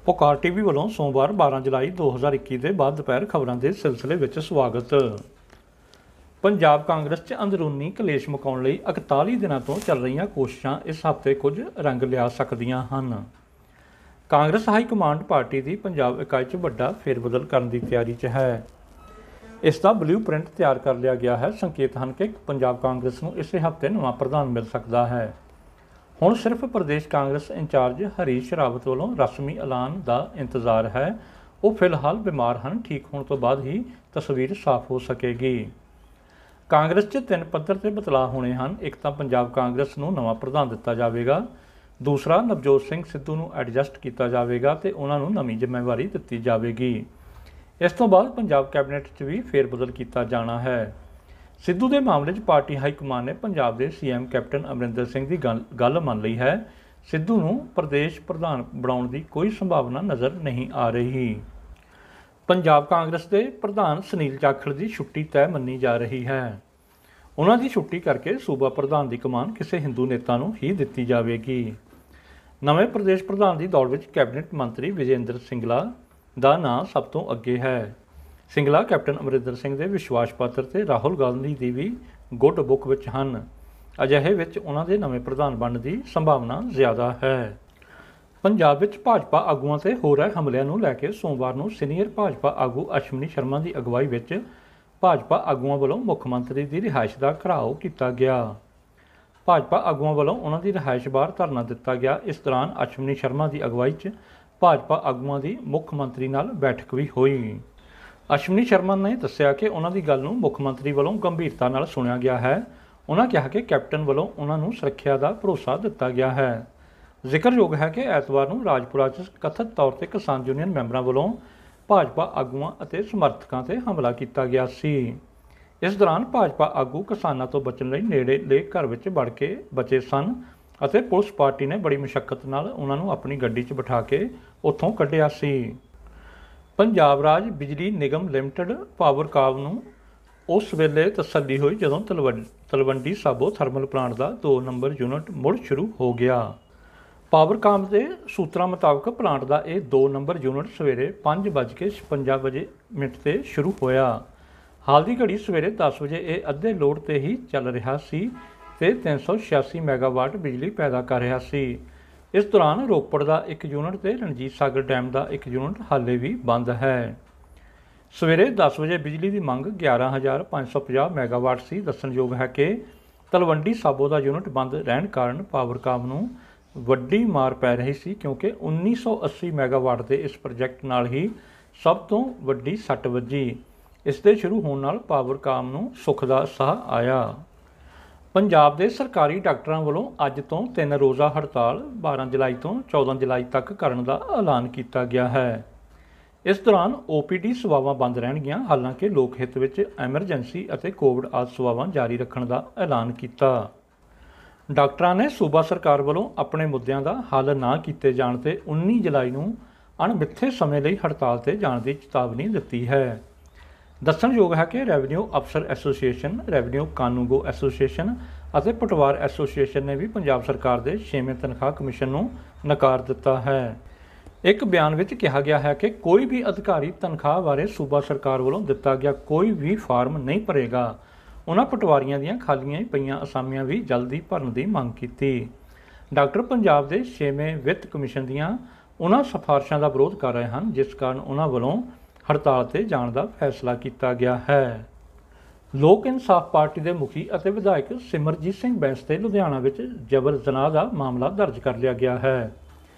ਪੁਕਾਰ ਟੀਵੀ ਵੱਲੋਂ ਸੋਮਵਾਰ 12 ਜੁਲਾਈ 2021 ਦੇ ਬਾਅਦ ਦੁਪਹਿਰ ਖਬਰਾਂ ਦੇ ਸਿਲਸਿਲੇ ਵਿੱਚ ਸਵਾਗਤ। ਪੰਜਾਬ ਕਾਂਗਰਸ 'ਚ ਅੰਦਰੂਨੀ ਕਲੇਸ਼ ਮੁਕਾਉਣ ਲਈ 41 ਦਿਨਾਂ ਤੋਂ ਚੱਲ ਰਹੀਆਂ ਕੋਸ਼ਿਸ਼ਾਂ ਇਸ ਹਫ਼ਤੇ ਕੁਝ ਰੰਗ ਲਿਆ ਸਕਦੀਆਂ ਹਨ। ਕਾਂਗਰਸ ਹਾਈ ਕਮਾਂਡ ਪਾਰਟੀ ਦੀ ਪੰਜਾਬ ਇਕਾਈ 'ਚ ਵੱਡਾ ਫੇਰਬਦਲ ਕਰਨ ਦੀ ਤਿਆਰੀ 'ਚ ਹੈ। ਇਸ ਦਾ ਬਲੂ ਪ੍ਰਿੰਟ ਤਿਆਰ ਕਰ ਲਿਆ ਗਿਆ ਹੈ। ਸੰਕੇਤ ਹਨ ਕਿ ਪੰਜਾਬ ਕਾਂਗਰਸ ਨੂੰ ਇਸੇ ਹਫ਼ਤੇ ਨਵਾਂ ਪ੍ਰਧਾਨ ਮਿਲ ਸਕਦਾ ਹੈ। ਹੁਣ ਸਿਰਫ ਪ੍ਰਦੇਸ਼ ਕਾਂਗਰਸ ਇੰਚਾਰਜ ਹਰੀਸ਼ ਰਾਵਤ ਵੱਲੋਂ ਰਸਮੀ ਐਲਾਨ ਦਾ ਇੰਤਜ਼ਾਰ ਹੈ। ਉਹ ਫਿਲਹਾਲ ਬਿਮਾਰ ਹਨ। ਠੀਕ ਹੋਣ ਤੋਂ ਬਾਅਦ ਹੀ ਤਸਵੀਰ ਸਾਫ਼ ਹੋ ਸਕੇਗੀ। ਕਾਂਗਰਸ 'ਚ 3 ਪੱਧਰ 'ਤੇ ਬਦਲਾਅ ਹੋਣੇ ਹਨ। ਇੱਕ ਤਾਂ ਪੰਜਾਬ ਕਾਂਗਰਸ ਨੂੰ ਨਵਾਂ ਪ੍ਰਧਾਨ ਦਿੱਤਾ ਜਾਵੇਗਾ, ਦੂਸਰਾ ਨਵਜੋਤ ਸਿੰਘ ਸਿੱਧੂ ਨੂੰ ਐਡਜਸਟ ਕੀਤਾ ਜਾਵੇਗਾ ਤੇ ਉਹਨਾਂ ਨੂੰ ਨਵੀਂ ਜ਼ਿੰਮੇਵਾਰੀ ਦਿੱਤੀ ਜਾਵੇਗੀ। ਇਸ ਤੋਂ ਬਾਅਦ ਪੰਜਾਬ ਕੈਬਨਿਟ 'ਚ ਵੀ ਫੇਰਬਦਲ ਕੀਤਾ ਜਾਣਾ ਹੈ। ਸਿੱਧੂ ਦੇ ਮਾਮਲੇ 'ਚ ਪਾਰਟੀ ਹਾਈਕਮਾਨ ਨੇ ਪੰਜਾਬ ਦੇ ਸੀਐਮ ਕੈਪਟਨ ਅਮਰਿੰਦਰ ਸਿੰਘ ਦੀ ਗੱਲ ਮੰਨ ਲਈ ਹੈ। ਸਿੱਧੂ ਨੂੰ ਪ੍ਰਦੇਸ਼ ਪ੍ਰਧਾਨ ਬਣਾਉਣ ਦੀ ਕੋਈ ਸੰਭਾਵਨਾ ਨਜ਼ਰ ਨਹੀਂ ਆ ਰਹੀ। ਪੰਜਾਬ ਕਾਂਗਰਸ ਦੇ ਪ੍ਰਧਾਨ ਸੁਨੀਲ ਜਾਖੜ ਦੀ ਛੁੱਟੀ ਤੈਅ ਮੰਨੀ ਜਾ ਰਹੀ ਹੈ। ਉਹਨਾਂ ਦੀ ਛੁੱਟੀ ਕਰਕੇ ਸੂਬਾ ਪ੍ਰਧਾਨ ਦੀ ਕਮਾਨ ਕਿਸੇ ਹਿੰਦੂ ਨੇਤਾ ਨੂੰ ਹੀ ਦਿੱਤੀ ਜਾਵੇਗੀ। ਨਵੇਂ ਪ੍ਰਦੇਸ਼ ਪ੍ਰਧਾਨ ਦੀ ਦੌੜ ਵਿੱਚ ਕੈਬਨਿਟ ਮੰਤਰੀ ਵਿਜੇਂਦਰ ਸਿੰਗਲਾ ਦਾ ਨਾਂ ਸਭ ਤੋਂ ਅੱਗੇ ਹੈ। ਸਿੰਗਲਾ ਕੈਪਟਨ ਅਮਰਿੰਦਰ ਸਿੰਘ ਦੇ ਵਿਸ਼ਵਾਸ ਪਾਤਰ ਤੇ ਰਾਹੁਲ ਗਾਂਧੀ ਦੀ ਵੀ ਗੁੱਡ ਬੁੱਕ ਵਿੱਚ ਹਨ। ਅਜਿਹੇ ਵਿੱਚ ਉਹਨਾਂ ਦੇ ਨਵੇਂ ਪ੍ਰਧਾਨ ਬਣਨ ਦੀ ਸੰਭਾਵਨਾ ਜ਼ਿਆਦਾ ਹੈ। ਪੰਜਾਬ ਵਿੱਚ ਭਾਜਪਾ ਆਗੂਆਂ ਤੇ ਹੋ ਰਹੇ ਹਮਲਿਆਂ ਨੂੰ ਲੈ ਕੇ ਸੋਮਵਾਰ ਨੂੰ ਸੀਨੀਅਰ ਭਾਜਪਾ ਆਗੂ ਅਸ਼ਵਨੀ ਸ਼ਰਮਾ ਦੀ ਅਗਵਾਈ ਵਿੱਚ ਭਾਜਪਾ ਆਗੂਆਂ ਵੱਲੋਂ ਮੁੱਖ ਮੰਤਰੀ ਦੀ ਰਿਹਾਇਸ਼ ਦਾ ਘਿਰਾਓ ਕੀਤਾ ਗਿਆ। ਭਾਜਪਾ ਆਗੂਆਂ ਵੱਲੋਂ ਉਹਨਾਂ ਦੀ ਰਿਹਾਇਸ਼ ਬਾਹਰ ਧਰਨਾ ਦਿੱਤਾ ਗਿਆ। ਇਸ ਦੌਰਾਨ ਅਸ਼ਵਨੀ ਸ਼ਰਮਾ ਦੀ ਅਗਵਾਈ 'ਚ ਭਾਜਪਾ ਆਗੂਆਂ ਦੀ ਮੁੱਖ ਮੰਤਰੀ ਨਾਲ ਬੈਠਕ ਵੀ ਹੋਈ। ਅਸ਼ਵਨੀ ਸ਼ਰਮਾ ਨੇ ਦੱਸਿਆ ਕਿ ਉਹਨਾਂ ਦੀ ਗੱਲ ਨੂੰ ਮੁੱਖ ਮੰਤਰੀ ਵੱਲੋਂ ਗੰਭੀਰਤਾ ਨਾਲ ਸੁਣਿਆ ਗਿਆ ਹੈ। ਉਹਨਾਂ ਕਿਹਾ ਕਿ ਕੈਪਟਨ ਵੱਲੋਂ ਉਹਨਾਂ ਨੂੰ ਸੁਰੱਖਿਆ ਦਾ ਭਰੋਸਾ ਦਿੱਤਾ ਗਿਆ ਹੈ। ਜ਼ਿਕਰਯੋਗ ਹੈ ਕਿ ਐਤਵਾਰ ਨੂੰ ਰਾਜਪੁਰਾ 'ਚ ਕਥਿਤ ਤੌਰ 'ਤੇ ਕਿਸਾਨ ਯੂਨੀਅਨ ਮੈਂਬਰਾਂ ਵੱਲੋਂ ਭਾਜਪਾ ਆਗੂਆਂ ਅਤੇ ਸਮਰਥਕਾਂ 'ਤੇ ਹਮਲਾ ਕੀਤਾ ਗਿਆ ਸੀ। ਇਸ ਦੌਰਾਨ ਭਾਜਪਾ ਆਗੂ ਕਿਸਾਨਾਂ ਤੋਂ ਬਚਣ ਲਈ ਨੇੜੇਲੇ ਘਰ ਵਿੱਚ ਵੜ ਕੇ ਬਚੇ ਸਨ ਅਤੇ ਪੁਲਿਸ ਪਾਰਟੀ ਨੇ ਬੜੀ ਮੁਸ਼ੱਕਤ ਨਾਲ ਉਹਨਾਂ ਨੂੰ ਆਪਣੀ ਗੱਡੀ 'ਚ ਬਿਠਾ ਕੇ ਉੱਥੋਂ ਕੱਢਿਆ ਸੀ। ਪੰਜਾਬ ਰਾਜ ਬਿਜਲੀ ਨਿਗਮ ਲਿਮਟਿਡ ਪਾਵਰਕਾਮ ਨੂੰ ਉਸ ਵੇਲੇ ਤਸੱਲੀ ਹੋਈ ਜਦੋਂ ਤਲਵੰਡੀ ਸਾਬੋ ਥਰਮਲ ਪਲਾਂਟ ਦਾ 2 ਨੰਬਰ ਯੂਨਿਟ ਮੁੜ ਸ਼ੁਰੂ ਹੋ ਗਿਆ। ਪਾਵਰਕਾਮ ਦੇ ਸੂਤਰਾਂ ਮੁਤਾਬਕ ਪਲਾਂਟ ਦਾ ਇਹ 2 ਨੰਬਰ ਯੂਨਿਟ ਸਵੇਰੇ 5:56 ਤੇ ਸ਼ੁਰੂ ਹੋਇਆ। ਹਾਲ ਦੀ ਘੜੀ ਸਵੇਰੇ 10 ਵਜੇ ਇਹ ਅੱਧੇ ਲੋਡ ਤੇ ਹੀ ਚੱਲ ਰਿਹਾ ਸੀ ਤੇ 386 ਮੈਗਾਵਾਟ ਬਿਜਲੀ ਪੈਦਾ ਕਰ ਰਿਹਾ ਸੀ। ਇਸ ਦੌਰਾਨ ਰੋਪੜ ਦਾ 1 ਯੂਨਿਟ ਤੇ ਰਣਜੀਤ ਸਾਗਰ ਡੈਮ ਦਾ 1 ਯੂਨਿਟ ਹਾਲੇ ਵੀ ਬੰਦ ਹੈ। ਸਵੇਰੇ 10 ਵਜੇ ਬਿਜਲੀ ਦੀ ਮੰਗ 11,550 ਮੈਗਾਵਾਟ ਸੀ। ਦੱਸਣਯੋਗ ਹੈ ਕਿ ਤਲਵੰਡੀ ਸਾਬੋ ਦਾ ਯੂਨਿਟ ਬੰਦ ਰਹਿਣ ਕਾਰਨ ਪਾਵਰਕਾਮ ਨੂੰ ਵੱਡੀ ਮਾਰ ਪੈ ਰਹੀ ਸੀ, ਕਿਉਂਕਿ 1980 ਮੈਗਾਵਾਟ ਦੇ ਇਸ ਪ੍ਰੋਜੈਕਟ ਨਾਲ ਹੀ ਸਭ ਤੋਂ ਵੱਡੀ ਸੱਟ ਵੱਜੀ। ਇਸ ਦੇ ਸ਼ੁਰੂ ਹੋਣ ਨਾਲ ਪਾਵਰਕਾਮ ਨੂੰ ਸੁੱਖ ਦਾ ਸਾਹ ਆਇਆ। ਪੰਜਾਬ ਦੇ ਸਰਕਾਰੀ ਡਾਕਟਰਾਂ ਵੱਲੋਂ ਅੱਜ ਤੋਂ 3 ਰੋਜ਼ਾ ਹੜਤਾਲ 12 ਜੁਲਾਈ ਤੋਂ 14 ਜੁਲਾਈ ਤੱਕ ਕਰਨ ਦਾ ਐਲਾਨ ਕੀਤਾ ਗਿਆ ਹੈ। ਇਸ ਦੌਰਾਨ OPD ਸੇਵਾਵਾਂ ਬੰਦ ਰਹਿਣਗੀਆਂ। ਹਾਲਾਂਕਿ ਲੋਕ ਹਿੱਤ ਵਿੱਚ ਐਮਰਜੈਂਸੀ ਅਤੇ ਕੋਵਿਡ ਆਦਿ ਸੇਵਾਵਾਂ ਜਾਰੀ ਰੱਖਣ ਦਾ ਐਲਾਨ ਕੀਤਾ। ਡਾਕਟਰਾਂ ਨੇ ਸੂਬਾ ਸਰਕਾਰ ਵੱਲੋਂ ਆਪਣੇ ਮੁੱਦਿਆਂ ਦਾ ਹੱਲ ਨਾ ਕੀਤੇ ਜਾਣ ਤੇ 19 ਜੁਲਾਈ ਨੂੰ ਅਣਮਿੱਥੇ ਸਮੇਂ ਲਈ ਹੜਤਾਲ ਤੇ ਜਾਣ ਦੀ ਚੇਤਾਵਨੀ ਦਿੱਤੀ ਹੈ। ਦੱਸਣਯੋਗ ਹੈ ਕਿ ਰੈਵਨਿਊ ਅਫਸਰ ਐਸੋਸੀਏਸ਼ਨ, ਰੈਵਨਿਊ ਕਾਨੂੰਗੋ ਐਸੋਸੀਏਸ਼ਨ ਅਤੇ ਪਟਵਾਰ ਐਸੋਸੀਏਸ਼ਨ ਨੇ ਵੀ ਪੰਜਾਬ ਸਰਕਾਰ ਦੇ 6ਵੇਂ ਤਨਖਾਹ ਕਮਿਸ਼ਨ ਨੂੰ ਨਕਾਰ ਦਿੱਤਾ ਹੈ। ਇੱਕ ਬਿਆਨ ਵਿੱਚ ਕਿਹਾ ਗਿਆ ਹੈ ਕਿ ਕੋਈ ਵੀ ਅਧਿਕਾਰੀ ਤਨਖਾਹ ਬਾਰੇ ਸੂਬਾ ਸਰਕਾਰ ਵੱਲੋਂ ਦਿੱਤਾ ਗਿਆ ਕੋਈ ਵੀ ਫਾਰਮ ਨਹੀਂ ਭਰੇਗਾ। ਉਹਨਾਂ ਪਟਵਾਰੀਆਂ ਦੀਆਂ ਖਾਲੀਆਂ ਪਈਆਂ ਅਸਾਮੀਆਂ ਵੀ ਜਲਦੀ ਭਰਨ ਦੀ ਮੰਗ ਕੀਤੀ। ਡਾਕਟਰ ਪੰਜਾਬ ਦੇ 6ਵੇਂ ਵਿੱਤ ਕਮਿਸ਼ਨ ਦੀਆਂ ਉਹਨਾਂ ਸਿਫਾਰਸ਼ਾਂ ਦਾ ਵਿਰੋਧ ਕਰ ਰਹੇ ਹਨ, ਜਿਸ ਕਾਰਨ ਉਹਨਾਂ ਵੱਲੋਂ ਹੜਤਾਲ 'ਤੇ ਜਾਣ ਦਾ ਫੈਸਲਾ ਕੀਤਾ ਗਿਆ ਹੈ। ਲੋਕ ਇਨਸਾਫ ਪਾਰਟੀ ਦੇ ਮੁਖੀ ਅਤੇ ਵਿਧਾਇਕ ਸਿਮਰਜੀਤ ਸਿੰਘ ਬੈਂਸ 'ਤੇ ਲੁਧਿਆਣਾ ਵਿੱਚ ਜਬਰ ਜਨਾਹ ਦਾ ਮਾਮਲਾ ਦਰਜ ਕਰ ਲਿਆ ਗਿਆ ਹੈ।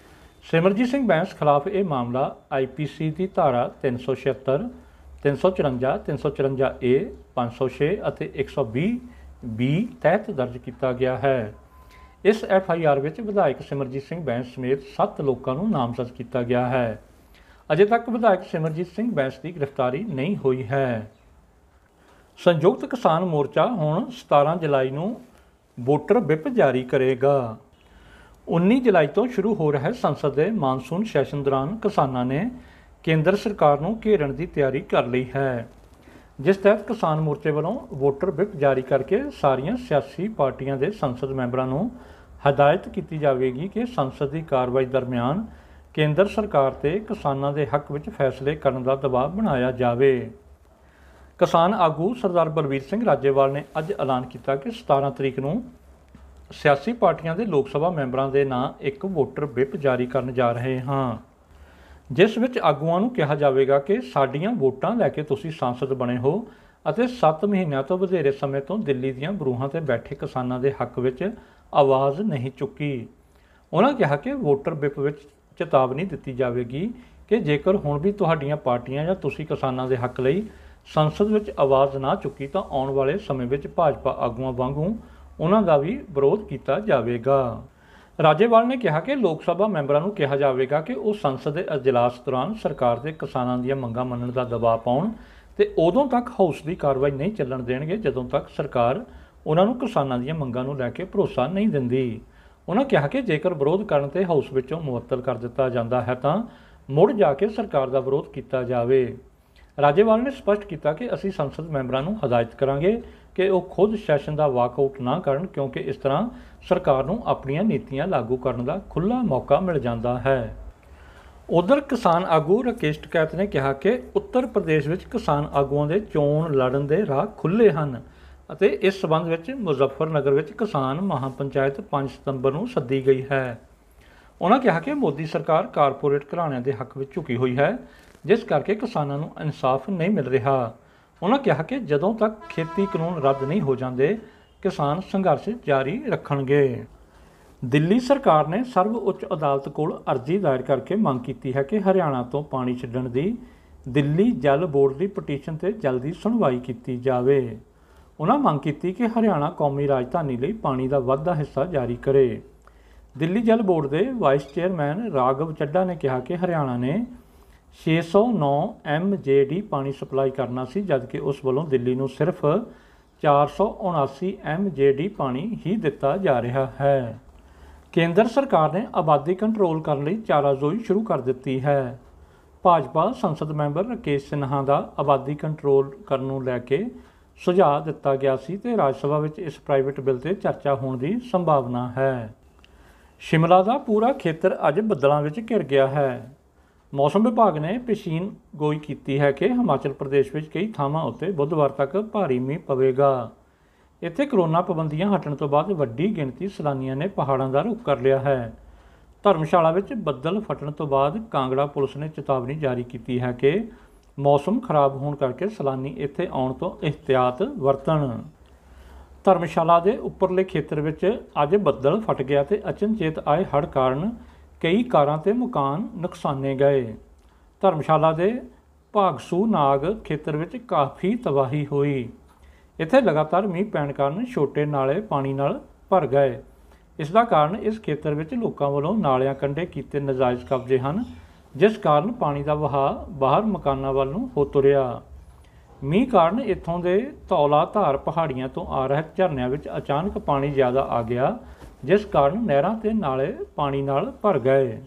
ਸਿਮਰਜੀਤ ਸਿੰਘ ਬੈਂਸ ਖਿਲਾਫ ਇਹ ਮਾਮਲਾ IPC ਦੀ ਧਾਰਾ 376, 354, 354A, 506 ਅਤੇ 120B ਤਹਿਤ ਦਰਜ ਕੀਤਾ ਗਿਆ ਹੈ। ਇਸ FIR ਵਿੱਚ ਵਿਧਾਇਕ ਸਿਮਰਜੀਤ ਸਿੰਘ ਬੈਂਸ ਸਮੇਤ 7 ਲੋਕਾਂ ਨੂੰ ਨਾਮਜ਼ਦ ਕੀਤਾ ਗਿਆ ਹੈ। ਅਜੇ ਤੱਕ ਵਿਧਾਇਕ ਸਿਮਰਜੀਤ ਸਿੰਘ ਬੈਂਸ ਦੀ ਗ੍ਰਿਫਤਾਰੀ ਨਹੀਂ ਹੋਈ ਹੈ। ਸੰਯੁਕਤ ਕਿਸਾਨ ਮੋਰਚਾ ਹੁਣ 17 ਜੁਲਾਈ ਨੂੰ ਵੋਟਰ ਵਿਪ ਜਾਰੀ ਕਰੇਗਾ। 19 ਜੁਲਾਈ ਤੋਂ ਸ਼ੁਰੂ ਹੋ ਰਿਹਾ ਸੰਸਦ ਦੇ ਮਾਨਸੂਨ ਸੈਸ਼ਨ ਦੌਰਾਨ ਕਿਸਾਨਾਂ ਨੇ ਕੇਂਦਰ ਸਰਕਾਰ ਨੂੰ ਘੇਰਨ ਦੀ ਤਿਆਰੀ ਕਰ ਲਈ ਹੈ, ਜਿਸ ਤਹਿਤ ਕਿਸਾਨ ਮੋਰਚੇ ਵੱਲੋਂ ਵੋਟਰ ਵਿਪ ਜਾਰੀ ਕਰਕੇ ਸਾਰੀਆਂ ਸਿਆਸੀ ਪਾਰਟੀਆਂ ਦੇ ਸੰਸਦ ਮੈਂਬਰਾਂ ਨੂੰ ਹਦਾਇਤ ਕੀਤੀ ਜਾਵੇਗੀ ਕਿ ਸੰਸਦ ਦੀ ਕਾਰਵਾਈ ਦਰਮਿਆਨ ਕੇਂਦਰ ਸਰਕਾਰ ਤੇ ਕਿਸਾਨਾਂ ਦੇ ਹੱਕ ਵਿੱਚ ਫੈਸਲੇ ਕਰਨ ਦਾ ਦਬਾਅ ਬਣਾਇਆ ਜਾਵੇ। ਕਿਸਾਨ ਆਗੂ ਸਰਦਾਰ ਬਲਵੀਰ ਸਿੰਘ ਰਾਜੇਵਾਲ ਨੇ ਅੱਜ ਐਲਾਨ ਕੀਤਾ ਕਿ 17 ਤਰੀਕ ਨੂੰ ਸਿਆਸੀ ਪਾਰਟੀਆਂ ਦੇ ਲੋਕ ਸਭਾ ਮੈਂਬਰਾਂ ਦੇ ਨਾਂ ਇੱਕ ਵੋਟਰ ਵਿਪ ਜਾਰੀ ਕਰਨ ਜਾ ਰਹੇ ਹਾਂ, ਜਿਸ ਵਿੱਚ ਆਗੂਆਂ ਨੂੰ ਕਿਹਾ ਜਾਵੇਗਾ ਕਿ ਸਾਡੀਆਂ ਵੋਟਾਂ ਲੈ ਕੇ ਤੁਸੀਂ ਸੰਸਦ ਬਣੇ ਹੋ ਅਤੇ 7 ਮਹੀਨਿਆਂ ਤੋਂ ਵਧੇਰੇ ਸਮੇਂ ਤੋਂ ਦਿੱਲੀ ਦੀਆਂ ਬਰੂਹਾਂ ਤੇ ਬੈਠੇ ਕਿਸਾਨਾਂ ਦੇ ਹੱਕ ਵਿੱਚ ਆਵਾਜ਼ ਨਹੀਂ ਚੁੱਕੀ। ਉਹਨਾਂ ਕਿਹਾ ਕਿ ਵੋਟਰ ਵਿਪ ਵਿੱਚ ਚੇਤਾਵਨੀ ਦਿੱਤੀ ਜਾਵੇਗੀ ਕਿ ਜੇਕਰ ਹੁਣ ਵੀ ਤੁਹਾਡੀਆਂ ਪਾਰਟੀਆਂ ਜਾਂ ਤੁਸੀਂ ਕਿਸਾਨਾਂ ਦੇ ਹੱਕ ਲਈ ਸੰਸਦ ਵਿੱਚ ਆਵਾਜ਼ ਨਾ ਚੁੱਕੀ ਤਾਂ ਆਉਣ ਵਾਲੇ ਸਮੇਂ ਵਿੱਚ ਭਾਜਪਾ ਆਗੂਆਂ ਵਾਂਗੂ ਉਹਨਾਂ ਦਾ ਵੀ ਵਿਰੋਧ ਕੀਤਾ ਜਾਵੇਗਾ। ਰਾਜੇਵਾਲ ਨੇ ਕਿਹਾ ਕਿ ਲੋਕ ਸਭਾ ਮੈਂਬਰਾਂ ਨੂੰ ਕਿਹਾ ਜਾਵੇਗਾ ਕਿ ਉਹ ਸੰਸਦ ਦੇ ਅਜਲਾਸ ਦੌਰਾਨ ਸਰਕਾਰ ਤੇ ਕਿਸਾਨਾਂ ਦੀਆਂ ਮੰਗਾਂ ਮੰਨਣ ਦਾ ਦਬਾਅ ਪਾਉਣ ਤੇ ਉਦੋਂ ਤੱਕ ਹਾਊਸ ਦੀ ਕਾਰਵਾਈ ਨਹੀਂ ਚੱਲਣ ਦੇਣਗੇ ਜਦੋਂ ਤੱਕ ਸਰਕਾਰ ਉਹਨਾਂ ਨੂੰ ਕਿਸਾਨਾਂ ਦੀਆਂ ਮੰਗਾਂ ਨੂੰ ਲੈ ਕੇ ਭਰੋਸਾ ਨਹੀਂ ਦਿੰਦੀ। ਉਹਨਾਂ ਕਿਹਾ ਕਿ ਜੇਕਰ ਵਿਰੋਧ ਕਰਨ ਤੇ ਹਾਊਸ ਵਿੱਚੋਂ ਮੁਅੱਤਲ ਕਰ ਦਿੱਤਾ ਜਾਂਦਾ ਹੈ ਤਾਂ ਮੁੜ ਜਾ ਕੇ ਸਰਕਾਰ ਦਾ ਵਿਰੋਧ ਕੀਤਾ ਜਾਵੇ। ਰਾਜੇਵਾਲ ਨੇ ਸਪਸ਼ਟ ਕੀਤਾ ਕਿ ਅਸੀਂ ਸੰਸਦ ਮੈਂਬਰਾਂ ਨੂੰ ਹਦਾਇਤ ਕਰਾਂਗੇ ਕਿ ਉਹ ਖੁਦ ਸੈਸ਼ਨ ਦਾ ਵਾਕਆਊਟ ਨਾ ਕਰਨ, ਕਿਉਂਕਿ ਇਸ ਤਰ੍ਹਾਂ ਸਰਕਾਰ ਨੂੰ ਆਪਣੀਆਂ ਨੀਤੀਆਂ ਲਾਗੂ ਕਰਨ ਦਾ ਖੁੱਲ੍ਹਾ ਮੌਕਾ ਮਿਲ ਜਾਂਦਾ ਹੈ। ਉਧਰ ਕਿਸਾਨ ਆਗੂ ਰਾਕੇਸ਼ ਟਕੈਤ ਨੇ ਕਿਹਾ ਕਿ ਉੱਤਰ ਪ੍ਰਦੇਸ਼ ਵਿੱਚ ਕਿਸਾਨ ਆਗੂਆਂ ਦੇ ਚੋਣ ਲੜਨ ਦੇ ਰਾਹ ਖੁੱਲ੍ਹੇ ਹਨ ਅਤੇ ਇਸ ਸਬੰਧ ਵਿੱਚ ਮੁਜ਼ੱਫਰਨਗਰ ਵਿੱਚ ਕਿਸਾਨ ਮਹਾਪੰਚਾਇਤ 5 ਸਤੰਬਰ ਨੂੰ ਸੱਦੀ ਗਈ ਹੈ। ਉਹਨਾਂ ਕਿਹਾ ਕਿ ਮੋਦੀ ਸਰਕਾਰ ਕਾਰਪੋਰੇਟ ਘਰਾਣਿਆਂ ਦੇ ਹੱਕ ਵਿੱਚ ਝੁਕੀ ਹੋਈ ਹੈ, ਜਿਸ ਕਰਕੇ ਕਿਸਾਨਾਂ ਨੂੰ ਇਨਸਾਫ ਨਹੀਂ ਮਿਲ ਰਿਹਾ। ਉਹਨਾਂ ਕਿਹਾ ਕਿ ਜਦੋਂ ਤੱਕ ਖੇਤੀ ਕਾਨੂੰਨ ਰੱਦ ਨਹੀਂ ਹੋ ਜਾਂਦੇ ਕਿਸਾਨ ਸੰਘਰਸ਼ ਜਾਰੀ ਰੱਖਣਗੇ। ਦਿੱਲੀ ਸਰਕਾਰ ਨੇ ਸਰਵ ਉੱਚ ਅਦਾਲਤ ਕੋਲ ਅਰਜ਼ੀ ਦਾਇਰ ਕਰਕੇ ਮੰਗ ਕੀਤੀ ਹੈ ਕਿ ਹਰਿਆਣਾ ਤੋਂ ਪਾਣੀ ਛੱਡਣ ਦੀ ਦਿੱਲੀ ਜਲ ਬੋਰਡ ਦੀ ਪਟੀਸ਼ਨ ਤੇ ਜਲਦੀ ਸੁਣਵਾਈ ਕੀਤੀ ਜਾਵੇ। ਉਹਨਾਂ ਮੰਗ ਕੀਤੀ ਕਿ ਹਰਿਆਣਾ ਕੌਮੀ ਰਾਜਧਾਨੀ ਲਈ ਪਾਣੀ ਦਾ ਵੱਧਦਾ ਹਿੱਸਾ ਜਾਰੀ ਕਰੇ। ਦਿੱਲੀ ਜਲ ਬੋਰਡ ਦੇ ਵਾਈਸ ਚੇਅਰਮੈਨ ਰਾਘਵ ਚੱਡਾ ਨੇ ਕਿਹਾ ਕਿ ਹਰਿਆਣਾ ਨੇ 609 MJD ਪਾਣੀ ਸਪਲਾਈ ਕਰਨਾ ਸੀ, ਜਦਕਿ ਉਸ ਵੱਲੋਂ ਦਿੱਲੀ ਨੂੰ ਸਿਰਫ 479 MJD ਪਾਣੀ ਹੀ ਦਿੱਤਾ ਜਾ ਰਿਹਾ ਹੈ। ਕੇਂਦਰ ਸਰਕਾਰ ਨੇ ਆਬਾਦੀ ਕੰਟਰੋਲ ਕਰਨ ਲਈ ਚਾਰਾਜ਼ੋਈ ਸ਼ੁਰੂ ਕਰ ਦਿੱਤੀ ਹੈ। ਭਾਜਪਾ ਸੰਸਦ ਮੈਂਬਰ ਰਾਕੇਸ਼ ਸਿਨਹਾ ਦਾ ਆਬਾਦੀ ਕੰਟਰੋਲ ਕਰਨ ਨੂੰ ਲੈ ਕੇ ਸੁਝਾਅ ਦਿੱਤਾ ਗਿਆ ਸੀ ਤੇ ਰਾਜ ਸਭਾ ਵਿੱਚ ਇਸ ਪ੍ਰਾਈਵੇਟ ਬਿੱਲ ਤੇ ਚਰਚਾ ਹੋਣ ਦੀ ਸੰਭਾਵਨਾ ਹੈ। ਸ਼ਿਮਲਾ ਦਾ ਪੂਰਾ ਖੇਤਰ ਅੱਜ ਬੱਦਲਾਂ ਵਿੱਚ ਘਿਰ ਗਿਆ ਹੈ। ਮੌਸਮ ਵਿਭਾਗ ਨੇ ਪੇਸ਼ੀਨ ਗੋਈ ਕੀਤੀ ਹੈ ਕਿ ਹਿਮਾਚਲ ਪ੍ਰਦੇਸ਼ ਵਿੱਚ ਕਈ ਥਾਵਾਂ ਉੱਤੇ ਬੁੱਧਵਾਰ ਤੱਕ ਭਾਰੀ ਮੀਂਹ ਪਵੇਗਾ। ਇੱਥੇ ਕਰੋਨਾ ਪਾਬੰਦੀਆਂ ਹਟਣ ਤੋਂ ਬਾਅਦ ਵੱਡੀ ਗਿਣਤੀ ਸੈਲਾਨੀਆਂ ਨੇ ਪਹਾੜਾਂ ਦਾ ਰੁਖ ਕਰ ਲਿਆ ਹੈ। ਧਰਮਸ਼ਾਲਾ ਵਿੱਚ ਬੱਦਲ ਫਟਣ ਤੋਂ ਬਾਅਦ ਕਾਂਗੜਾ ਪੁਲਿਸ ਨੇ ਚੇਤਾਵਨੀ ਜਾਰੀ ਕੀਤੀ ਹੈ ਕਿ ਮੌਸਮ ਖਰਾਬ ਹੋਣ ਕਰਕੇ ਸੈਲਾਨੀ ਇੱਥੇ ਆਉਣ ਤੋਂ ਇਹਤਿਆਤ ਵਰਤਣ। ਧਰਮਸ਼ਾਲਾ ਦੇ ਉੱਪਰਲੇ ਖੇਤਰ ਵਿੱਚ ਅੱਜ ਬੱਦਲ ਫਟ ਗਿਆ ਤੇ ਅਚਨਚੇਤ ਆਏ ਹੜ੍ਹ ਕਾਰਨ ਕਈ ਕਾਰਾਂ ਤੇ ਮਕਾਨ ਨੁਕਸਾਨੇ ਗਏ। ਧਰਮਸ਼ਾਲਾ ਦੇ ਭਾਗਸੂ ਨਾਗ ਖੇਤਰ ਵਿੱਚ ਕਾਫੀ ਤਬਾਹੀ ਹੋਈ। ਇੱਥੇ ਲਗਾਤਾਰ ਮੀਂਹ ਪੈਣ ਕਾਰਨ ਛੋਟੇ ਨਾਲੇ ਪਾਣੀ ਨਾਲ ਭਰ ਗਏ। ਇਸ ਦਾ ਕਾਰਨ ਇਸ ਖੇਤਰ ਵਿੱਚ ਲੋਕਾਂ ਵੱਲੋਂ ਨਾਲਿਆਂ ਕੰਢੇ ਕੀਤੇ ਨਾਜਾਇਜ਼ ਕਬਜ਼ੇ ਹਨ, ਜਿਸ ਕਾਰਨ ਪਾਣੀ ਦਾ ਵਹਾਅ ਬਾਹਰ ਮਕਾਨਾਂ ਵੱਲ ਨੂੰ ਹੋ ਤੁਰਿਆ। ਮੀਂਹ ਕਾਰਨ ਇੱਥੋਂ ਦੇ ਧੌਲਾ ਧਾਰ ਪਹਾੜੀਆਂ ਤੋਂ ਆ ਰਹੇ ਝਰਨਿਆਂ ਵਿੱਚ ਅਚਾਨਕ ਪਾਣੀ ਜ਼ਿਆਦਾ ਆ ਗਿਆ, ਜਿਸ ਕਾਰਨ ਨਹਿਰਾਂ ਤੇ ਨਾਲੇ ਪਾਣੀ ਨਾਲ ਭਰ ਗਏ।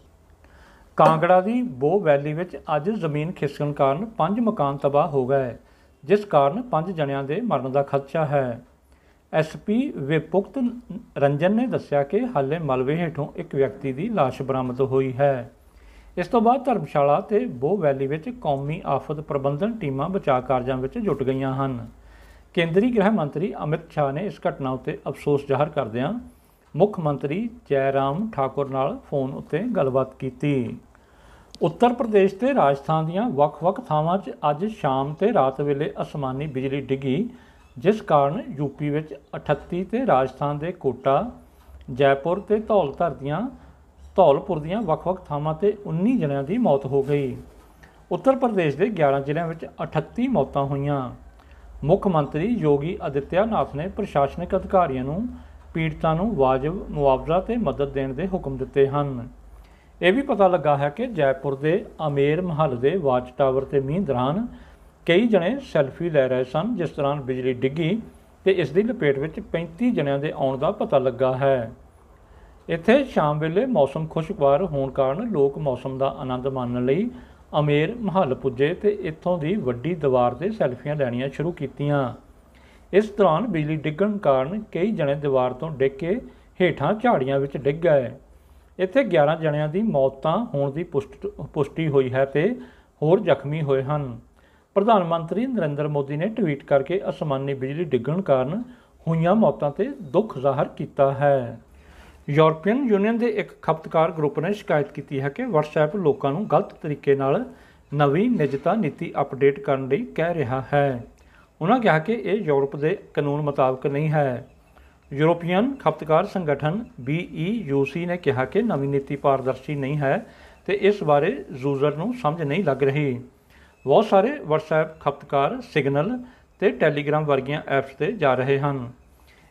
ਕਾਂਗੜਾ ਦੀ ਬੋ ਵੈਲੀ ਵਿੱਚ ਅੱਜ ਜ਼ਮੀਨ ਖਿਸਕਣ ਕਾਰਨ 5 ਮਕਾਨ ਤਬਾਹ ਹੋ ਗਏ, ਜਿਸ ਕਾਰਨ 5 ਜਣਿਆਂ ਦੇ ਮਰਨ ਦਾ ਖਦਸ਼ਾ ਹੈ। SP ਵਿਪੁਕਤ ਰੰਜਨ ਨੇ ਦੱਸਿਆ ਕਿ ਹਾਲੇ ਮਲਬੇ ਹੇਠੋਂ ਇੱਕ ਵਿਅਕਤੀ ਦੀ ਲਾਸ਼ ਬਰਾਮਦ ਹੋਈ ਹੈ। ਇਸ ਤੋਂ ਬਾਅਦ ਧਰਮਸ਼ਾਲਾ ਤੇ ਬੋ ਵੈਲੀ ਵਿੱਚ ਕੌਮੀ ਆਫਤ ਪ੍ਰਬੰਧਨ ਟੀਮਾਂ ਬਚਾਅ ਕਾਰਜਾਂ ਵਿੱਚ ਜੁਟ ਗਈਆਂ ਹਨ। ਕੇਂਦਰੀ ਗ੍ਰਹਿ ਮੰਤਰੀ ਅਮਿਤ ਸ਼ਾਹ ਨੇ ਇਸ ਘਟਨਾ ਉੱਤੇ ਅਫਸੋਸ ਜ਼ਾਹਰ ਕਰਦਿਆਂ ਮੁੱਖ ਮੰਤਰੀ ਜੈਰਾਮ ਠਾਕੁਰ ਨਾਲ ਫੋਨ ਉੱਤੇ ਗੱਲਬਾਤ ਕੀਤੀ। ਉੱਤਰ ਪ੍ਰਦੇਸ਼ ਤੇ ਰਾਜਸਥਾਨ ਦੀਆਂ ਵੱਖ-ਵੱਖ ਥਾਵਾਂ 'ਚ ਅੱਜ ਸ਼ਾਮ ਤੇ ਰਾਤ ਵੇਲੇ ਅਸਮਾਨੀ ਬਿਜਲੀ ਡਿੱਗੀ, ਜਿਸ ਕਾਰਨ ਯੂਪੀ ਵਿੱਚ 38 ਤੇ ਰਾਜਸਥਾਨ ਦੇ ਕੋਟਾ, ਜੈਪੁਰ ਤੇ ਧੌਲਪੁਰ ਦੀਆਂ ਵੱਖ-ਵੱਖ ਥਾਵਾਂ ਤੇ 19 ਜਣਿਆਂ ਦੀ ਮੌਤ ਹੋ ਗਈ। ਉੱਤਰ ਪ੍ਰਦੇਸ਼ ਦੇ 11 ਜ਼ਿਲ੍ਹਿਆਂ ਵਿੱਚ 38 ਮੌਤਾਂ ਹੋਈਆਂ। ਮੁੱਖ ਮੰਤਰੀ ਯੋਗੀ ਆਦਿੱਤਿਆਨਾਥ ਨੇ ਪ੍ਰਸ਼ਾਸਨਿਕ ਅਧਿਕਾਰੀਆਂ ਨੂੰ ਪੀੜਤਾਂ ਨੂੰ ਵਾਜਬ ਮੁਆਵਜ਼ਾ ਤੇ ਮਦਦ ਦੇਣ ਦੇ ਹੁਕਮ ਦਿੱਤੇ ਹਨ। ਇਹ ਵੀ ਪਤਾ ਲੱਗਾ ਹੈ ਕਿ ਜੈਪੁਰ ਦੇ ਆਮੇਰ ਮਹੱਲ ਦੇ ਵਾਚ ਟਾਵਰ ਤੇ ਮੀਂਹ ਦੌਰਾਨ ਕਈ ਜਣੇ ਸੈਲਫੀ ਲੈ ਰਹੇ ਸਨ, ਜਿਸ ਦੌਰਾਨ ਬਿਜਲੀ ਡਿੱਗੀ ਤੇ ਇਸ ਦੀ ਲਪੇਟ ਵਿੱਚ 35 ਜਣਿਆਂ ਦੇ ਆਉਣ ਦਾ ਪਤਾ ਲੱਗਾ ਹੈ। ਇੱਥੇ ਸ਼ਾਮ ਵੇਲੇ ਮੌਸਮ ਖੁਸ਼ਗਵਾਰ ਹੋਣ ਕਾਰਨ ਲੋਕ ਮੌਸਮ ਦਾ ਆਨੰਦ ਮਾਣਨ ਲਈ ਆਮੇਰ ਮਹੱਲ ਪੁੱਜੇ ਤੇ ਇੱਥੋਂ ਦੀ ਵੱਡੀ ਦੀਵਾਰ 'ਤੇ ਸੈਲਫੀਆਂ ਲੈਣੀਆਂ ਸ਼ੁਰੂ ਕੀਤੀਆਂ। ਇਸ ਦੌਰਾਨ ਬਿਜਲੀ ਡਿੱਗਣ ਕਾਰਨ ਕਈ ਜਣੇ ਦੀਵਾਰ ਤੋਂ ਡਿੱਗ ਕੇ ਹੇਠਾਂ ਝਾੜੀਆਂ ਵਿੱਚ ਡਿੱਗ ਗਏ। ਇੱਥੇ 11 ਜਣਿਆਂ ਦੀ ਮੌਤ ਤਾਂ ਹੋਣ ਦੀ ਪੁਸ਼ਟੀ ਹੋਈ ਹੈ ਤੇ ਹੋਰ ਜ਼ਖਮੀ ਹੋਏ ਹਨ। ਪ੍ਰਧਾਨ ਮੰਤਰੀ ਨਰਿੰਦਰ ਮੋਦੀ ਨੇ ਟਵੀਟ ਕਰਕੇ ਅਸਮਾਨੀ ਬਿਜਲੀ ਡਿੱਗਣ ਕਾਰਨ ਹੋਈਆਂ ਮੌਤਾਂ ਤੇ ਦੁੱਖ ਜ਼ਾਹਰ ਕੀਤਾ ਹੈ। ਯੂਰਪੀਅਨ ਯੂਨੀਅਨ ਦੇ ਇੱਕ ਖਪਤਕਾਰ ਗਰੁੱਪ ਨੇ ਸ਼ਿਕਾਇਤ ਕੀਤੀ ਹੈ ਕਿ WhatsApp ਲੋਕਾਂ ਨੂੰ ਗਲਤ ਤਰੀਕੇ ਨਾਲ ਨਵੀਂ ਨਿੱਜਤਾ ਨੀਤੀ ਅਪਡੇਟ ਕਰਨ ਲਈ ਕਹਿ ਰਿਹਾ ਹੈ। ਉਹਨਾਂ ਕਿਹਾ ਕਿ ਇਹ ਯੂਰਪ ਦੇ ਕਾਨੂੰਨ ਮੁਤਾਬਕ ਨਹੀਂ ਹੈ। ਯੂਰਪੀਅਨ ਖਪਤਕਾਰ ਸੰਗਠਨ BEUC ਨੇ ਕਿਹਾ ਕਿ ਨਵੀਂ ਨੀਤੀ ਪਾਰਦਰਸ਼ੀ ਨਹੀਂ ਹੈ ਤੇ ਇਸ ਬਾਰੇ ਯੂਜ਼ਰ ਨੂੰ ਸਮਝ ਨਹੀਂ ਲੱਗ ਰਹੀ। ਬਹੁਤ ਸਾਰੇ WhatsApp ਖਪਤਕਾਰ ਸਿਗਨਲ ਤੇ ਟੈਲੀਗ੍ਰਾਮ ਵਰਗੀਆਂ ਐਪਸ ਤੇ ਜਾ ਰਹੇ ਹਨ।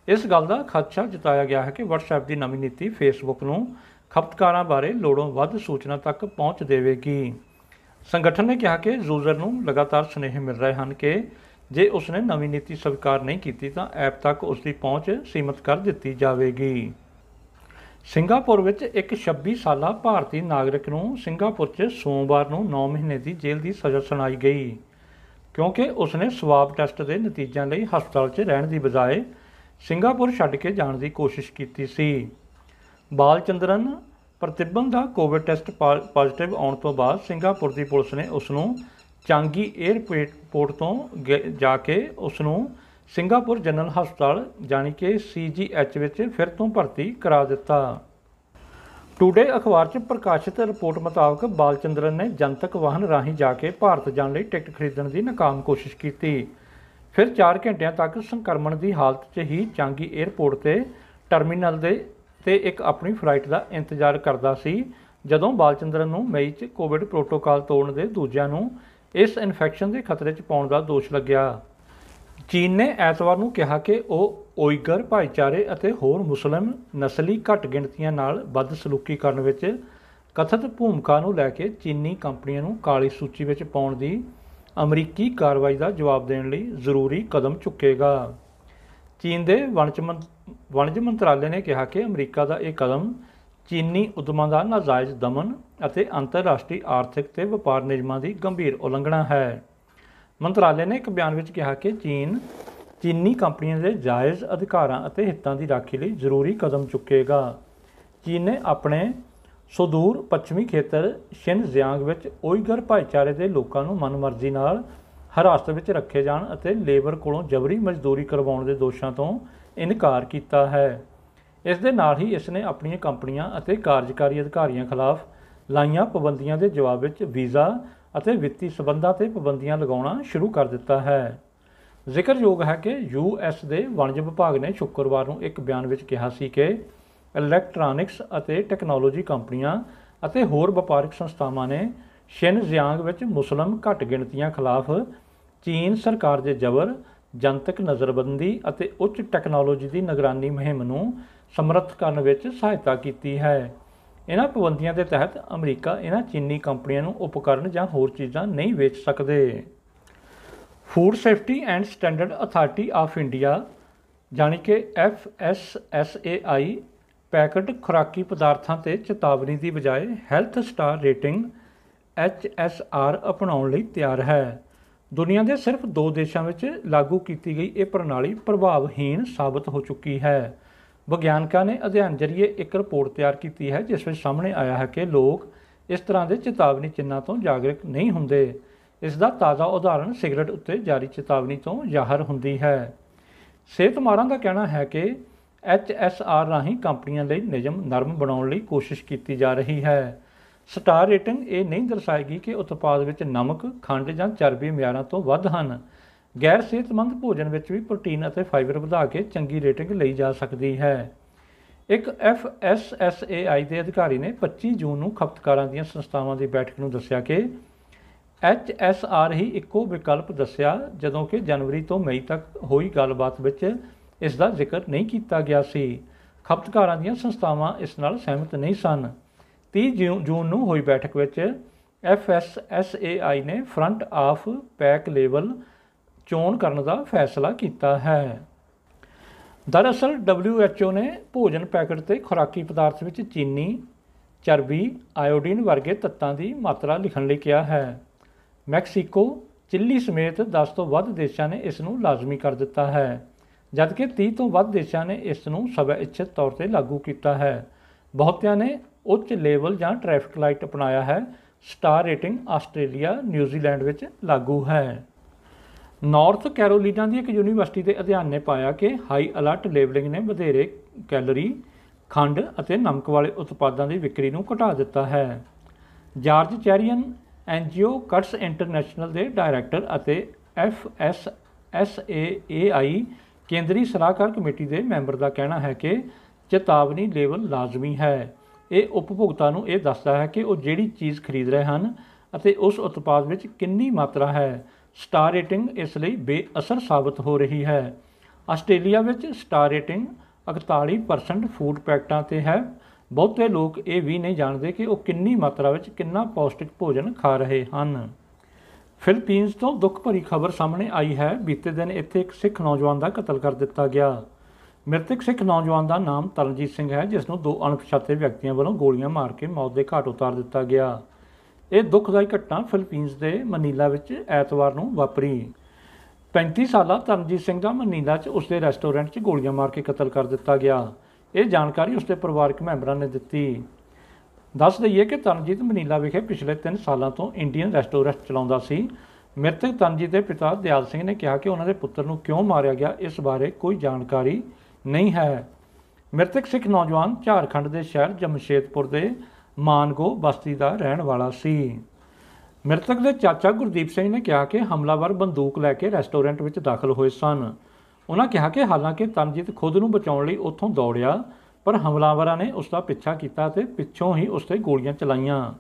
ਇਸ ਗੱਲ ਦਾ ਖਦਸ਼ਾ ਜਤਾਇਆ ਗਿਆ ਹੈ ਕਿ WhatsApp ਦੀ ਨਵੀਂ ਨੀਤੀ ਫੇਸਬੁੱਕ ਨੂੰ ਖਪਤਕਾਰਾਂ ਬਾਰੇ ਲੋੜੋਂ ਵੱਧ ਸੂਚਨਾ ਤੱਕ ਪਹੁੰਚ ਦੇਵੇਗੀ। ਸੰਗਠਨ ਨੇ ਕਿਹਾ ਕਿ ਯੂਜ਼ਰ ਨੂੰ ਲਗਾਤਾਰ ਸੁਨੇਹੇ ਮਿਲ ਰਹੇ ਹਨ ਕਿ ਜੇ ਉਸਨੇ ਨਵੀਂ ਨੀਤੀ ਸਵੀਕਾਰ ਨਹੀਂ ਕੀਤੀ ਤਾਂ ਐਪ ਤੱਕ ਉਸ ਦੀ ਪਹੁੰਚ ਸੀਮਤ ਕਰ ਦਿੱਤੀ ਜਾਵੇਗੀ। ਸਿੰਗਾਪੁਰ ਵਿੱਚ ਇੱਕ 26 ਸਾਲਾ ਭਾਰਤੀ ਨਾਗਰਿਕ ਨੂੰ ਸਿੰਗਾਪੁਰ 'ਚ ਸੋਮਵਾਰ ਨੂੰ 9 ਮਹੀਨੇ ਦੀ ਜੇਲ੍ਹ ਦੀ ਸਜ਼ਾ ਸੁਣਾਈ ਗਈ ਕਿਉਂਕਿ ਉਸਨੇ ਸਵਾਬ ਟੈਸਟ ਦੇ ਨਤੀਜਿਆਂ ਲਈ ਹਸਪਤਾਲ 'ਚ ਰਹਿਣ ਦੀ ਬਜਾਏ ਸਿੰਗਾਪੁਰ ਛੱਡ ਕੇ ਜਾਣ ਦੀ ਕੋਸ਼ਿਸ਼ ਕੀਤੀ ਸੀ। ਬਾਲਚੰਦਰਨ ਪ੍ਰਤਿਬਨ ਦਾ ਕੋਵਿਡ ਟੈਸਟ ਪੋਜ਼ੀਟਿਵ ਆਉਣ ਤੋਂ ਬਾਅਦ ਸਿੰਗਾਪੁਰ ਦੀ ਪੁਲਿਸ ਨੇ ਉਸ ਨੂੰ ਚਾਂਗੀ ਏਅਰਪੋਰਟ ਤੋਂ ਜਾ ਕੇ ਉਸ ਨੂੰ ਸਿੰਗਾਪੁਰ ਜਨਰਲ ਹਸਪਤਾਲ ਜਾਣੀ ਕਿ CGH ਵਿੱਚ ਫਿਰ ਤੋਂ ਭਰਤੀ ਕਰਾ ਦਿੱਤਾ। ਟੂਡੇ ਅਖਬਾਰ 'ਚ ਪ੍ਰਕਾਸ਼ਿਤ ਰਿਪੋਰਟ ਮੁਤਾਬਕ ਬਾਲਚੰਦਰਨ ਨੇ ਜਨਤਕ ਵਾਹਨ ਰਾਹੀਂ ਜਾ ਕੇ ਭਾਰਤ ਜਾਣ ਲਈ ਟਿਕਟ ਖਰੀਦਣ ਦੀ ਨਾਕਾਮ ਕੋਸ਼ਿਸ਼ ਕੀਤੀ। ਫਿਰ 4 ਘੰਟਿਆਂ ਤੱਕ ਸੰਕਰਮਣ ਦੀ ਹਾਲਤ 'ਚ ਹੀ ਚਾਂਗੀ ਏਅਰਪੋਰਟ ਤੇ ਟਰਮੀਨਲ ਦੇ ਤੇ ਇੱਕ ਆਪਣੀ ਫਲਾਈਟ ਦਾ ਇੰਤਜ਼ਾਰ ਕਰਦਾ ਸੀ ਜਦੋਂ ਬਾਲਚੰਦਰਨ ਨੂੰ ਮਈ 'ਚ ਕੋਵਿਡ ਪ੍ਰੋਟੋਕਾਲ ਤੋੜਨ ਦੇ ਦੂਜਿਆਂ ਨੂੰ ਇਸ ਇਨਫੈਕਸ਼ਨ ਦੇ ਖਤਰੇ 'ਚ ਪਾਉਣ ਦਾ ਦੋਸ਼ ਲੱਗਿਆ। ਚੀਨ ਨੇ ਐਤਵਾਰ ਨੂੰ ਕਿਹਾ ਕਿ ਉਹ ਉਈਗਰ ਭਾਈਚਾਰੇ ਅਤੇ ਹੋਰ ਮੁਸਲਿਮ ਨਸਲੀ ਘੱਟ ਗਿਣਤੀਆਂ ਨਾਲ ਬਦਸਲੂਕੀ ਕਰਨ ਵਿੱਚ ਕਥਿਤ ਭੂਮਿਕਾ ਨੂੰ ਲੈ ਕੇ ਚੀਨੀ ਕੰਪਨੀਆਂ ਨੂੰ ਕਾਲੀ ਸੂਚੀ ਵਿੱਚ ਪਾਉਣ ਦੀ ਅਮਰੀਕੀ ਕਾਰਵਾਈ ਦਾ ਜਵਾਬ ਦੇਣ ਲਈ ਜ਼ਰੂਰੀ ਕਦਮ ਚੁੱਕੇਗਾ। ਚੀਨ ਦੇ ਵਣਜ ਮੰਤਰਾਲੇ ਨੇ ਕਿਹਾ ਕਿ ਅਮਰੀਕਾ ਦਾ ਇਹ ਕਦਮ ਚੀਨੀ ਉਦਮਾਂ ਦਾ ਨਾਜਾਇਜ਼ ਦਮਨ ਅਤੇ ਅੰਤਰਰਾਸ਼ਟਰੀ ਆਰਥਿਕ ਤੇ ਵਪਾਰ ਨਿਯਮਾਂ ਦੀ ਗੰਭੀਰ ਉਲੰਘਣਾ ਹੈ। ਮੰਤਰਾਲੇ ਨੇ ਇੱਕ ਬਿਆਨ ਵਿੱਚ ਕਿਹਾ ਕਿ ਚੀਨੀ ਕੰਪਨੀਆਂ ਦੇ ਜਾਇਜ਼ ਅਧਿਕਾਰਾਂ ਅਤੇ ਹਿੱਤਾਂ ਦੀ ਰਾਖੀ ਲਈ ਜ਼ਰੂਰੀ ਕਦਮ ਚੁੱਕੇਗਾ। ਚੀਨ ਨੇ ਆਪਣੇ ਸੁਦੂਰ ਪੱਛਮੀ ਖੇਤਰ ਸ਼ਿਨਜ਼ਿਆਂਗ ਵਿੱਚ ਉਈਗਰ ਭਾਈਚਾਰੇ ਦੇ ਲੋਕਾਂ ਨੂੰ ਮਨਮਰਜ਼ੀ ਨਾਲ ਹਿਰਾਸਤ ਵਿੱਚ ਰੱਖੇ ਜਾਣ ਅਤੇ ਲੇਬਰ ਕੋਲੋਂ ਜਬਰੀ ਮਜ਼ਦੂਰੀ ਕਰਵਾਉਣ ਦੇ ਦੋਸ਼ਾਂ ਤੋਂ ਇਨਕਾਰ ਕੀਤਾ ਹੈ। ਇਸ ਦੇ ਨਾਲ ਹੀ ਇਸ ਨੇ ਆਪਣੀਆਂ ਕੰਪਨੀਆਂ ਅਤੇ ਕਾਰਜਕਾਰੀ ਅਧਿਕਾਰੀਆਂ ਖਿਲਾਫ ਲਾਈਆਂ ਪਾਬੰਦੀਆਂ ਦੇ ਜਵਾਬ ਵਿੱਚ ਵੀਜ਼ਾ ਅਤੇ ਵਿੱਤੀ ਸਬੰਧਾਂ 'ਤੇ ਪਾਬੰਦੀਆਂ ਲਗਾਉਣਾ ਸ਼ੁਰੂ ਕਰ ਦਿੱਤਾ ਹੈ। ਜ਼ਿਕਰਯੋਗ ਹੈ ਕਿ US ਦੇ ਵਣਜ ਵਿਭਾਗ ਨੇ ਸ਼ੁੱਕਰਵਾਰ ਨੂੰ ਇੱਕ ਬਿਆਨ ਵਿੱਚ ਕਿਹਾ ਸੀ ਕਿ ਇਲੈਕਟ੍ਰਾਨਿਕਸ ਅਤੇ ਟੈਕਨੋਲੋਜੀ ਕੰਪਨੀਆਂ ਅਤੇ ਹੋਰ ਵਪਾਰਕ ਸੰਸਥਾਵਾਂ ਨੇ ਸ਼ਿਨਜ਼ਿਆਂਗ ਵਿੱਚ ਮੁਸਲਿਮ ਘੱਟ ਗਿਣਤੀਆਂ ਖਿਲਾਫ ਚੀਨ ਸਰਕਾਰ ਦੇ ਜ਼ਬਰ, ਜਨਤਕ ਨਜ਼ਰਬੰਦੀ ਅਤੇ ਉੱਚ ਟੈਕਨੋਲੋਜੀ ਦੀ ਨਿਗਰਾਨੀ ਮੁਹਿੰਮ ਨੂੰ ਸਮਰੱਥ ਕਰਨ ਵਿੱਚ ਸਹਾਇਤਾ ਕੀਤੀ ਹੈ। ਇਹਨਾਂ ਪਾਬੰਦੀਆਂ ਦੇ ਤਹਿਤ ਅਮਰੀਕਾ ਇਹਨਾਂ ਚੀਨੀ ਕੰਪਨੀਆਂ ਨੂੰ ਉਪਕਰਨ ਜਾਂ ਹੋਰ ਚੀਜ਼ਾਂ ਨਹੀਂ ਵੇਚ ਸਕਦੇ। Food safety and standard authority of India ਜਾਣੀ ਕਿ FSSAI ਪੈਕਡ ਖੁਰਾਕੀ ਪਦਾਰਥਾਂ 'ਤੇ ਚੇਤਾਵਨੀ ਦੀ ਬਜਾਏ ਹੈਲਥ ਸਟਾਰ ਰੇਟਿੰਗ HSR ਅਪਣਾਉਣ ਲਈ ਤਿਆਰ ਹੈ। ਦੁਨੀਆ ਦੇ ਸਿਰਫ 2 ਦੇਸ਼ਾਂ ਵਿੱਚ ਲਾਗੂ ਕੀਤੀ ਗਈ ਇਹ ਪ੍ਰਣਾਲੀ ਪ੍ਰਭਾਵਹੀਣ ਸਾਬਤ ਹੋ ਚੁੱਕੀ ਹੈ। ਵਿਗਿਆਨਕਾਂ ਨੇ ਅਧਿਐਨ ਜ਼ਰੀਏ ਇੱਕ ਰਿਪੋਰਟ ਤਿਆਰ ਕੀਤੀ ਹੈ ਜਿਸ ਵਿੱਚ ਸਾਹਮਣੇ ਆਇਆ ਹੈ ਕਿ ਲੋਕ ਇਸ ਤਰ੍ਹਾਂ ਦੇ ਚੇਤਾਵਨੀ ਚਿੰਨ੍ਹਾਂ ਤੋਂ ਜਾਗਰੂਕ ਨਹੀਂ ਹੁੰਦੇ। ਇਸ ਦਾ ਤਾਜ਼ਾ ਉਦਾਹਰਣ ਸਿਗਰਟ ਉੱਤੇ ਜਾਰੀ ਚੇਤਾਵਨੀ ਤੋਂ ਜ਼ਾਹਰ ਹੁੰਦੀ ਹੈ। ਸਿਹਤ ਮਾਹਰਾਂ ਦਾ ਕਹਿਣਾ ਹੈ ਕਿ HSR ਰਾਹੀਂ ਕੰਪਨੀਆਂ ਲਈ ਨਿਯਮ ਨਰਮ ਬਣਾਉਣ ਲਈ ਕੋਸ਼ਿਸ਼ ਕੀਤੀ ਜਾ ਰਹੀ ਹੈ। ਸਟਾਰ ਰੇਟਿੰਗ ਇਹ ਨਹੀਂ ਦਰਸਾਏਗੀ ਕਿ ਉਤਪਾਦ ਵਿੱਚ ਨਮਕ, ਖੰਡ ਜਾਂ ਚਰਬੀ ਮਿਆਰਾਂ ਤੋਂ ਵੱਧ ਹਨ। ਗੈਰ ਸਿਹਤਮੰਦ ਭੋਜਨ ਵਿੱਚ ਵੀ ਪ੍ਰੋਟੀਨ ਅਤੇ ਫਾਈਬਰ ਵਧਾ ਕੇ ਚੰਗੀ ਰੇਟਿੰਗ ਲਈ ਜਾ ਸਕਦੀ ਹੈ। ਇੱਕ FSSAI ਦੇ ਅਧਿਕਾਰੀ ਨੇ 25 ਜੂਨ ਨੂੰ ਖਪਤਕਾਰਾਂ ਦੀਆਂ ਸੰਸਥਾਵਾਂ ਦੀ ਬੈਠਕ ਨੂੰ ਦੱਸਿਆ ਕਿ HSR ਹੀ ਇੱਕੋ ਵਿਕਲਪ ਦੱਸਿਆ ਜਦੋਂ ਕਿ ਜਨਵਰੀ ਤੋਂ ਮਈ ਤੱਕ ਹੋਈ ਗੱਲਬਾਤ ਵਿੱਚ ਇਸ ਦਾ ਜ਼ਿਕਰ ਨਹੀਂ ਕੀਤਾ ਗਿਆ ਸੀ। ਖਪਤਕਾਰਾਂ ਦੀਆਂ ਸੰਸਥਾਵਾਂ ਇਸ ਨਾਲ ਸਹਿਮਤ ਨਹੀਂ ਸਨ। 30 ਜੂਨ ਨੂੰ ਹੋਈ ਬੈਠਕ ਵਿੱਚ FSSAI ਨੇ ਫਰੰਟ ਆਫ ਪੈਕ ਲੇਬਲ ਚੋਣ ਕਰਨ ਦਾ ਫੈਸਲਾ ਕੀਤਾ ਹੈ। ਦਰਅਸਲ WHO ਨੇ ਭੋਜਨ ਪੈਕਟ ਤੇ ਖੁਰਾਕੀ ਪਦਾਰਥ ਵਿੱਚ ਚੀਨੀ, ਚਰਬੀ, ਆਇਓਡੀਨ ਵਰਗੇ ਤੱਤਾਂ ਦੀ ਮਾਤਰਾ ਲਿਖਣ ਲਈ ਕਿਹਾ ਹੈ। ਮੈਕਸੀਕੋ, ਚਿਲੀ ਸਮੇਤ 10 ਤੋਂ ਵੱਧ ਦੇਸ਼ਾਂ ਨੇ ਇਸ ਨੂੰ ਲਾਜ਼ਮੀ ਕਰ ਦਿੱਤਾ ਹੈ, ਜਦਕਿ 30 ਤੋਂ ਵੱਧ ਦੇਸ਼ਾਂ ਨੇ ਇਸ ਨੂੰ ਸਵੈ ਇੱਛਤ ਤੌਰ 'ਤੇ ਲਾਗੂ ਕੀਤਾ ਹੈ। ਬਹੁਤਿਆਂ ਨੇ ਉੱਚ ਲੈਵਲ ਜਾਂ ਟ੍ਰੈਫਿਕ ਲਾਈਟ ਅਪਣਾਇਆ ਹੈ। ਸਟਾਰ ਰੇਟਿੰਗ ਆਸਟ੍ਰੇਲੀਆ ਨਿਊਜ਼ੀਲੈਂਡ ਵਿੱਚ ਲਾਗੂ ਹੈ। ਨਾਰਥ ਕੈਰੋਲੀਨਾ ਦੀ ਇੱਕ ਯੂਨੀਵਰਸਿਟੀ ਦੇ ਅਧਿਐਨ ਨੇ ਪਾਇਆ ਕਿ ਹਾਈ ਅਲਰਟ ਲੇਬਲਿੰਗ ਨੇ ਵਧੇਰੇ ਕੈਲੋਰੀ, ਖੰਡ ਅਤੇ ਨਮਕ ਵਾਲੇ ਉਤਪਾਦਾਂ ਦੀ ਵਿਕਰੀ ਨੂੰ ਘਟਾ ਦਿੱਤਾ ਹੈ। ਜਾਰਜ ਚੈਰੀਅਨ ਐਨਜੀਓ ਕਟਸ ਇੰਟਰਨੈਸ਼ਨਲ ਦੇ ਡਾਇਰੈਕਟਰ ਅਤੇ FSSAI ਕੇਂਦਰੀ ਸਲਾਹਕਾਰ ਕਮੇਟੀ ਦੇ ਮੈਂਬਰ ਦਾ ਕਹਿਣਾ ਹੈ ਕਿ ਚੇਤਾਵਨੀ ਲੇਬਲ ਲਾਜ਼ਮੀ ਹੈ। ਇਹ ਉਪਭੋਗਤਾ ਨੂੰ ਇਹ ਦੱਸਦਾ ਹੈ ਕਿ ਉਹ ਜਿਹੜੀ ਚੀਜ਼ ਖਰੀਦ ਰਹੇ ਹਨ ਅਤੇ ਉਸ ਉਤਪਾਦ ਵਿੱਚ ਕਿੰਨੀ ਮਾਤਰਾ ਹੈ। ਸਟਾਰ ਰੇਟਿੰਗ ਇਸ ਲਈ ਬੇਅਸਰ ਸਾਬਤ ਹੋ ਰਹੀ ਹੈ। ਆਸਟ੍ਰੇਲੀਆ ਵਿੱਚ ਸਟਾਰ ਰੇਟਿੰਗ 41% ਫੂਡ ਪੈਕਟਾਂ 'ਤੇ ਹੈ। ਬਹੁਤੇ ਲੋਕ ਇਹ ਵੀ ਨਹੀਂ ਜਾਣਦੇ ਕਿ ਉਹ ਕਿੰਨੀ ਮਾਤਰਾ ਵਿੱਚ ਕਿੰਨਾ ਪੌਸ਼ਟਿਕ ਭੋਜਨ ਖਾ ਰਹੇ ਹਨ। ਫਿਲੀਪੀਨਜ਼ ਤੋਂ ਦੁੱਖ ਭਰੀ ਖਬਰ ਸਾਹਮਣੇ ਆਈ ਹੈ। ਬੀਤੇ ਦਿਨ ਇੱਥੇ ਇੱਕ ਸਿੱਖ ਨੌਜਵਾਨ ਦਾ ਕਤਲ ਕਰ ਦਿੱਤਾ ਗਿਆ। ਮ੍ਰਿਤਕ ਸਿੱਖ ਨੌਜਵਾਨ ਦਾ ਨਾਮ ਤਰਨਜੀਤ ਸਿੰਘ ਹੈ, ਜਿਸ ਨੂੰ 2 ਅਣਪਛਾਤੇ ਵਿਅਕਤੀਆਂ ਵੱਲੋਂ ਗੋਲੀਆਂ ਮਾਰ ਕੇ ਮੌਤ ਦੇ ਘਾਟ ਉਤਾਰ ਦਿੱਤਾ ਗਿਆ। ਇਹ ਦੁੱਖਦਾਈ ਘਟਨਾ ਫਿਲੀਪੀਨਜ਼ ਦੇ ਮਨੀਲਾ ਵਿੱਚ ਐਤਵਾਰ ਨੂੰ ਵਾਪਰੀ। 35 ਸਾਲਾ ਤਰਨਜੀਤ ਸਿੰਘ ਦਾ ਮਨੀਲਾ 'ਚ ਉਸਦੇ ਰੈਸਟੋਰੈਂਟ 'ਚ ਗੋਲੀਆਂ ਮਾਰ ਕੇ ਕਤਲ ਕਰ ਦਿੱਤਾ ਗਿਆ। ਇਹ ਜਾਣਕਾਰੀ ਉਸਦੇ ਪਰਿਵਾਰਕ ਮੈਂਬਰਾਂ ਨੇ ਦਿੱਤੀ। ਦੱਸ ਦਈਏ ਕਿ ਤਰਨਜੀਤ ਮਨੀਲਾ ਵਿਖੇ ਪਿਛਲੇ 3 ਸਾਲਾਂ ਤੋਂ ਇੰਡੀਅਨ ਰੈਸਟੋਰੈਂਟ ਚਲਾਉਂਦਾ ਸੀ। ਮ੍ਰਿਤਕ ਤਰਨਜੀਤ ਦੇ ਪਿਤਾ ਦਿਆਲ ਸਿੰਘ ਨੇ ਕਿਹਾ ਕਿ ਉਹਨਾਂ ਦੇ ਪੁੱਤਰ ਨੂੰ ਕਿਉਂ ਮਾਰਿਆ ਗਿਆ, ਇਸ ਬਾਰੇ ਕੋਈ ਜਾਣਕਾਰੀ ਨਹੀਂ ਹੈ। ਮ੍ਰਿਤਕ ਸਿੱਖ ਨੌਜਵਾਨ ਝਾਰਖੰਡ ਦੇ ਸ਼ਹਿਰ ਜਮਸ਼ੇਦਪੁਰ ਦੇ ਮਾਨਗੋ ਬਸਤੀ ਦਾ ਰਹਿਣ ਵਾਲਾ ਸੀ। ਮ੍ਰਿਤਕ ਦੇ ਚਾਚਾ ਗੁਰਦੀਪ ਸਿੰਘ ਨੇ ਕਿਹਾ ਕਿ ਹਮਲਾਵਰ ਬੰਦੂਕ ਲੈ ਕੇ ਰੈਸਟੋਰੈਂਟ ਵਿੱਚ ਦਾਖਲ ਹੋਏ ਸਨ। ਉਹਨਾਂ ਕਿਹਾ ਕਿ ਹਾਲਾਂਕਿ ਤਰਨਜੀਤ ਖੁਦ ਨੂੰ ਬਚਾਉਣ ਲਈ ਉੱਥੋਂ ਦੌੜਿਆ, ਪਰ ਹਮਲਾਵਰਾਂ ਨੇ ਉਸ ਦਾ ਪਿੱਛਾ ਕੀਤਾ ਅਤੇ ਪਿੱਛੋਂ ਹੀ ਉਸ 'ਤੇ ਗੋਲੀਆਂ ਚਲਾਈਆਂ।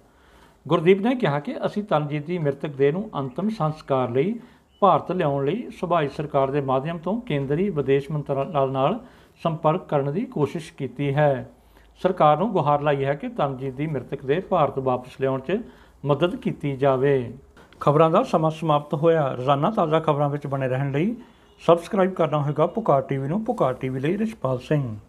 ਗੁਰਦੀਪ ਨੇ ਕਿਹਾ ਕਿ ਅਸੀਂ ਤਰਨਜੀਤ ਦੀ ਮ੍ਰਿਤਕ ਦੇਹ ਨੂੰ ਅੰਤਮ ਸੰਸਕਾਰ ਲਈ ਭਾਰਤ ਲਿਆਉਣ ਲਈ ਸੂਬਾਈ ਸਰਕਾਰ ਦੇ ਮਾਧਿਅਮ ਤੋਂ ਕੇਂਦਰੀ ਵਿਦੇਸ਼ ਮੰਤਰਾਲੇ ਨਾਲ ਸੰਪਰਕ ਕਰਨ ਦੀ ਕੋਸ਼ਿਸ਼ ਕੀਤੀ ਹੈ। ਸਰਕਾਰ ਨੂੰ ਗੁਹਾਰ ਲਾਈ ਹੈ ਕਿ ਤਰਨਜੀਤ ਦੀ ਮ੍ਰਿਤਕ ਦੇਹ ਭਾਰਤ ਵਾਪਸ ਲਿਆਉਣ 'ਚ ਮਦਦ ਕੀਤੀ ਜਾਵੇ। ਖਬਰਾਂ ਦਾ ਸਮਾਂ ਸਮਾਪਤ ਹੋਇਆ। ਰੋਜ਼ਾਨਾ ਤਾਜ਼ਾ ਖਬਰਾਂ ਵਿੱਚ ਬਣੇ ਰਹਿਣ ਲਈ ਸਬਸਕ੍ਰਾਈਬ ਕਰਨਾ ਹੋਵੇਗਾ ਪੁਕਾਰ ਟੀਵੀ ਨੂੰ। ਪੁਕਾਰ ਟੀਵੀ ਲਈ ਰਿਸ਼ਪਾਲ ਸਿੰਘ।